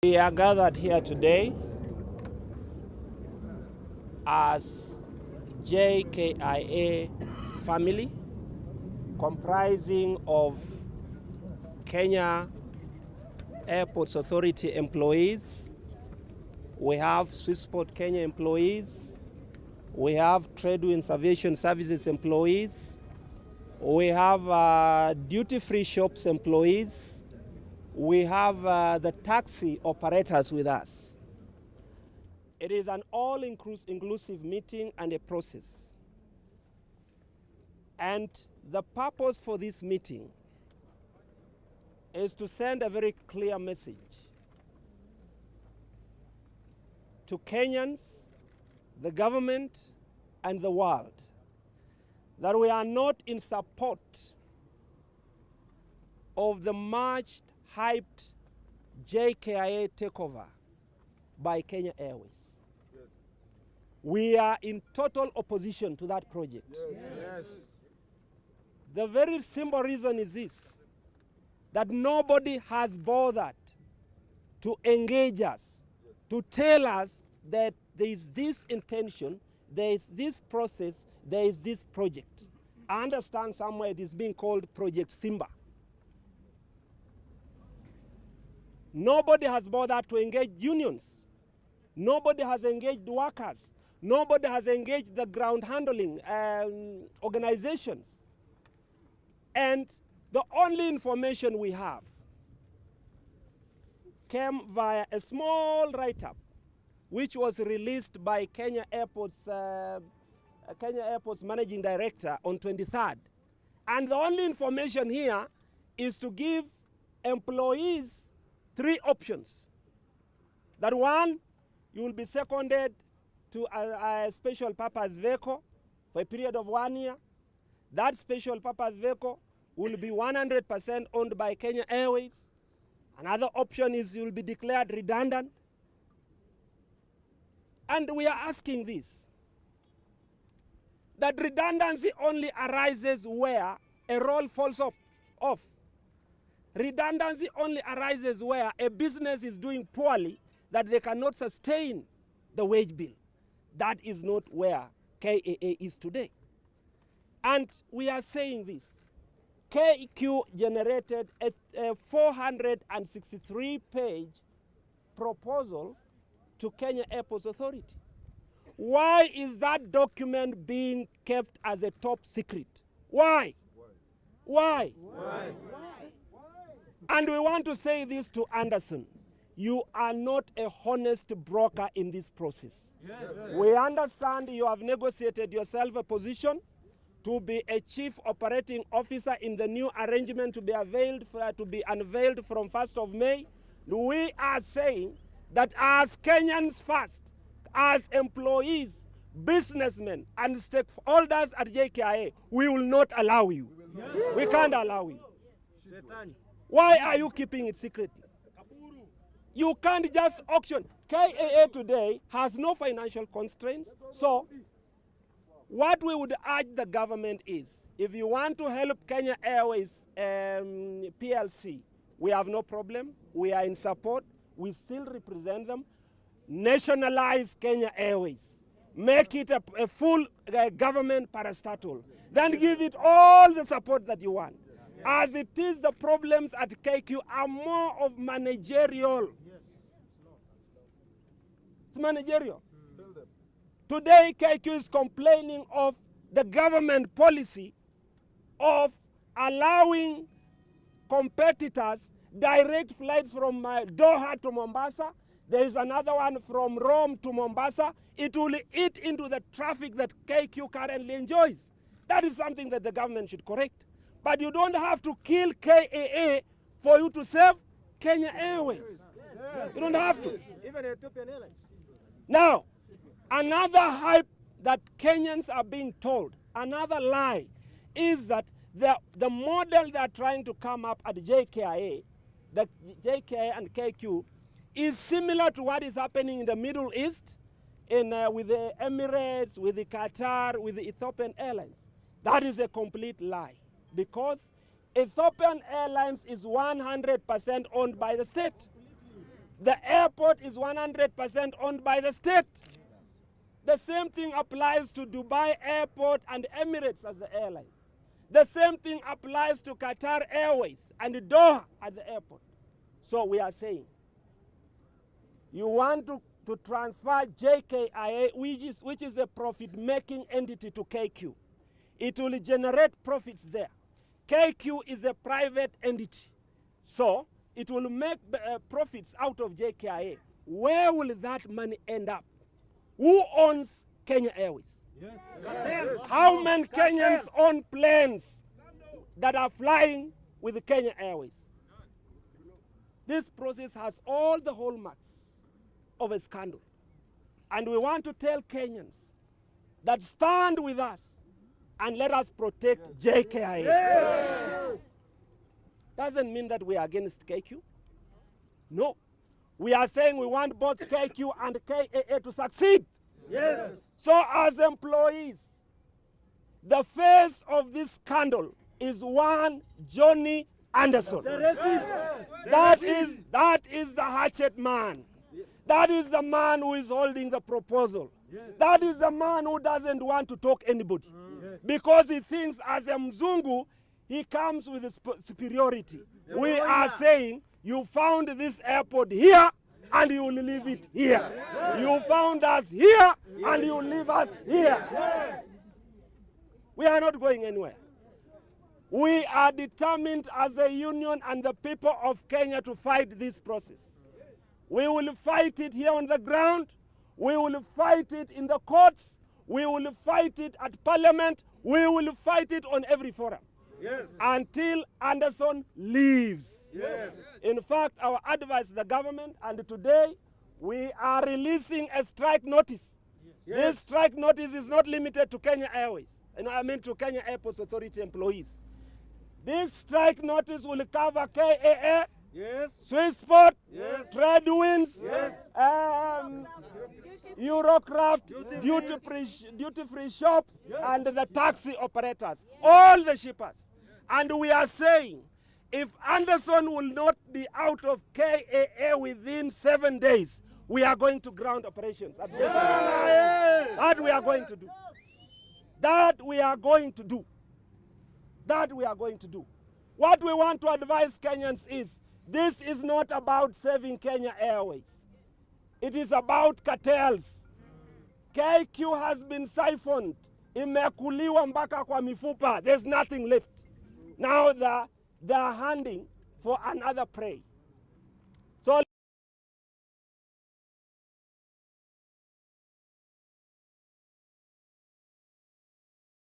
We are gathered here today as JKIA family comprising of Kenya Airports Authority employees. We have Swissport Kenya employees. We have Tradewinds Aviation Services employees. We have duty-free shops employees. We have the taxi operators with us. It is an all-inclusive meeting and a process. And the purpose for this meeting is to send a very clear message to Kenyans, the government, and the world that we are not in support of the much hyped JKIA takeover by Kenya Airways. Yes. We are in total opposition to that project. Yes. Yes. The very simple reason is this, that nobody has bothered to engage us, to tell us that there is this intention, there is this process, there is this project. I understand somewhere it is being called Project Simba. Nobody has bothered to engage unions. Nobody has engaged workers. Nobody has engaged the ground handling organizations. And the only information we have came via a small write-up which was released by Kenya Airports Managing Director on 23rd. And the only information here is to give employees 3 options. That one, you will be seconded to a special purpose vehicle for a period of 1 year. That special purpose vehicle will be 100% owned by Kenya Airways. Another option is you will be declared redundant. And we are asking this, that redundancy only arises where a role falls off. Redundancy only arises where a business is doing poorly, that they cannot sustain the wage bill. That is not where KAA is today. And we are saying this. KQ generated a 463-page proposal to Kenya Airports Authority. Why is that document being kept as a top secret? Why? Why? Why? And we want to say this to Andersen. You are not a honest broker in this process. Yes. We understand you have negotiated yourself a position to be a chief operating officer in the new arrangement to be unveiled from 1st of May. We are saying that as Kenyans first, as employees, businessmen, and stakeholders at JKIA, we will not allow you. We can't allow you. Why are you keeping it secret? You can't just auction. KAA today has no financial constraints. So what we would urge the government is, if you want to help Kenya Airways PLC, we have no problem. We are in support. We still represent them. Nationalize Kenya Airways. Make it a full government parastatal. Then give it all the support that you want. As it is, the problems at KQ are more of managerial. It's managerial. Today, KQ is complaining of the government policy of allowing competitors direct flights from Doha to Mombasa. There is another one from Rome to Mombasa. It will eat into the traffic that KQ currently enjoys. That is something that the government should correct. But you don't have to kill KAA for you to save Kenya Airways. Yes. You don't have to. Even Ethiopian Airlines. Now, another hype that Kenyans are being told, another lie, is that the model they are trying to come up at JKIA, the JKIA and KQ, is similar to what is happening in the Middle East, with the Emirates, with the Qatar, with the Ethiopian Airlines. That is a complete lie, because Ethiopian Airlines is 100% owned by the state. The airport is 100% owned by the state. The same thing applies to Dubai Airport and Emirates as the airline. The same thing applies to Qatar Airways and Doha at the airport. So we are saying, you want to transfer JKIA, which is a profit-making entity, to KQ. It will generate profits there. KQ is a private entity, so it will make profits out of JKIA. Where will that money end up? Who owns Kenya Airways? Yes. How many Kenyans own planes that are flying with Kenya Airways? This process has all the hallmarks of a scandal. And we want to tell Kenyans that stand with us and let us protect JKIA. Yes. Doesn't mean that we are against KQ. No. We are saying we want both KQ and KAA to succeed. Yes. So as employees, the face of this scandal is one Jonny Andersen. That is the hatchet man. That is the man who is holding the proposal. Yes. That is the man who doesn't want to talk anybody. Yes. Because he thinks as a Mzungu, he comes with superiority. Yes. We are saying, you found this airport here, and you will leave it here. Yes. You found us here, and you will leave us here. Yes. We are not going anywhere. We are determined as a union and the people of Kenya to fight this process. We will fight it here on the ground. We will fight it in the courts. We will fight it at parliament. We will fight it on every forum. Yes. Until Andersen leaves. Yes. In fact, our advice to the government, and today we are releasing a strike notice. Yes. This strike notice is not limited to Kenya Airways. I mean to Kenya Airports Authority employees. This strike notice will cover KAA, yes, Swissport, yes, Tradewinds, yes, Eurocraft, duty-free shops, yes, and the taxi operators, all the shippers. And we are saying, if Andersen will not be out of KAA within 7 days, we are going to ground operations. That we are going to do. That we are going to do. That we are going to do. What we want to advise Kenyans is, this is not about saving Kenya Airways. It is about cartels. KQ has been siphoned. Imekuliwa mpaka kwa mifupa. There's nothing left. Now they're hunting for another prey.